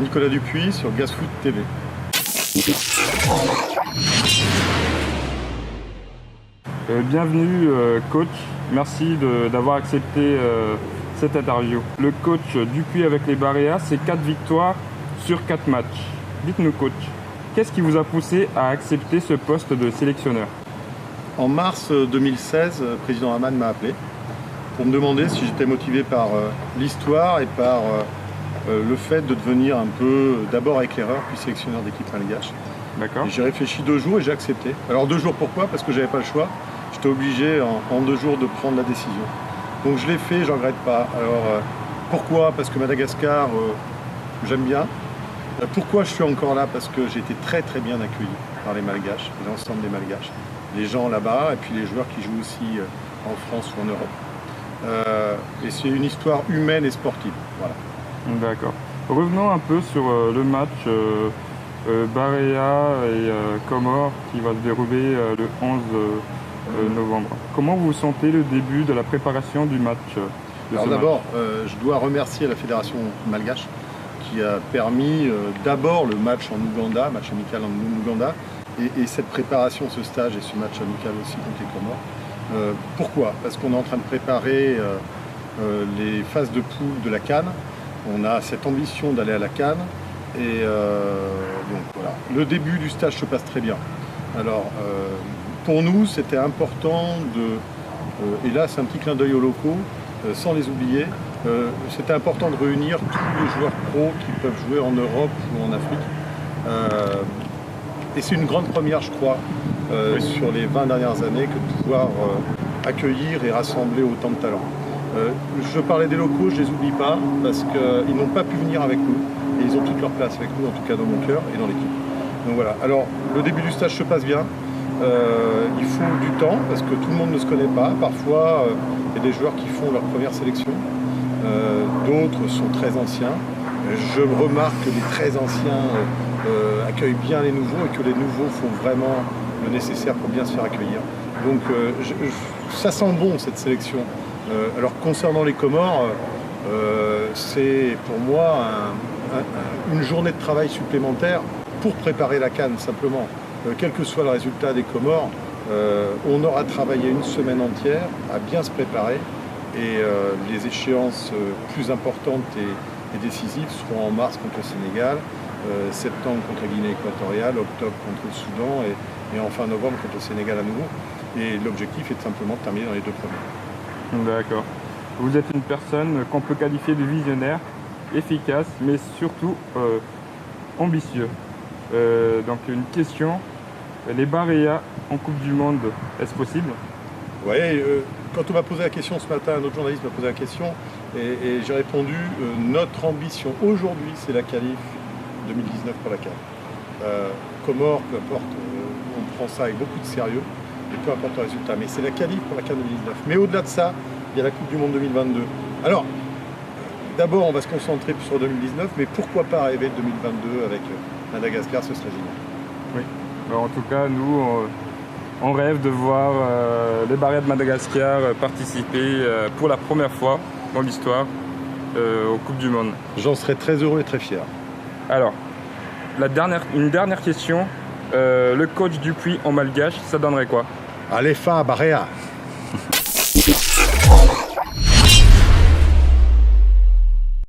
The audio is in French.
Nicolas Dupuis sur Gazfoot TV. Bienvenue coach, merci d'avoir accepté cette interview. Le coach Dupuis avec les Barea, c'est 4 victoires sur 4 matchs. Dites-nous coach, qu'est-ce qui vous a poussé à accepter ce poste de sélectionneur? En mars 2016, le président Hamann m'a appelé pour me demander si j'étais motivé par l'histoire et par le fait de devenir un peu d'abord éclaireur puis sélectionneur d'équipe malgache. D'accord. J'ai réfléchi 2 jours et j'ai accepté. Alors 2 jours pourquoi? Parce que j'avais pas le choix. J'étais obligé en 2 jours de prendre la décision. Donc je l'ai fait, j'en regrette pas. Alors pourquoi? Parce que Madagascar, j'aime bien. Pourquoi je suis encore là? Parce que j'ai été très très bien accueilli par les Malgaches, l'ensemble des Malgaches. Les gens là-bas et puis les joueurs qui jouent aussi en France ou en Europe. Et c'est une histoire humaine et sportive. Voilà. D'accord. Revenons un peu sur le match Barea et Comores qui va se dérouler le 11 novembre. Comment vous sentez le début de la préparation du match Alors d'abord, je dois remercier la Fédération malgache qui a permis d'abord le match en Ouganda, match amical en Ouganda, et cette préparation, ce stage et ce match amical aussi contre les Comores. Pourquoi? Parce qu'on est en train de préparer les phases de poule de la CAN. On a cette ambition d'aller à la CAN et donc voilà. Le début du stage se passe très bien. Alors pour nous c'était important et là c'est un petit clin d'œil aux locaux, sans les oublier, c'était important de réunir tous les joueurs pros qui peuvent jouer en Europe ou en Afrique. Et c'est une grande première je crois sur les 20 dernières années que de pouvoir accueillir et rassembler autant de talents. Je parlais des locaux, je ne les oublie pas parce qu'ils n'ont pas pu venir avec nous et ils ont toute leur place avec nous, en tout cas dans mon cœur et dans l'équipe. Donc voilà, alors le début du stage se passe bien, il faut du temps parce que tout le monde ne se connaît pas, parfois il y a des joueurs qui font leur première sélection, d'autres sont très anciens. Je remarque que les très anciens accueillent bien les nouveaux et que les nouveaux font vraiment le nécessaire pour bien se faire accueillir. Donc ça sent bon cette sélection. Alors concernant les Comores, c'est pour moi une journée de travail supplémentaire pour préparer la CAN simplement. Quel que soit le résultat des Comores, on aura travaillé une semaine entière à bien se préparer et les échéances plus importantes et décisives seront en mars contre le Sénégal, septembre contre la Guinée équatoriale, octobre contre le Soudan et en fin novembre contre le Sénégal à nouveau. Et l'objectif est simplement de terminer dans les 2 premiers. D'accord. Vous êtes une personne qu'on peut qualifier de visionnaire, efficace, mais surtout ambitieux. Donc une question, les Barea en Coupe du Monde, est-ce possible? Oui, quand on m'a posé la question ce matin, un autre journaliste m'a posé la question et j'ai répondu, notre ambition aujourd'hui c'est la qualif 2019 pour la CAN. Comores, peu importe, on prend ça avec beaucoup de sérieux. Et peu importe le résultat, mais c'est la qualif pour la CAN 2019. Mais au-delà de ça, il y a la Coupe du Monde 2022. Alors, d'abord, on va se concentrer sur 2019, mais pourquoi pas arriver 2022 avec Madagascar, ce serait génial. Oui, alors, en tout cas, nous, on rêve de voir les Barea de Madagascar participer pour la première fois dans l'histoire aux Coupes du Monde. J'en serais très heureux et très fier. Alors, une dernière question. Le coach Dupuis en malgache, ça donnerait quoi? Allez, fin, Barea!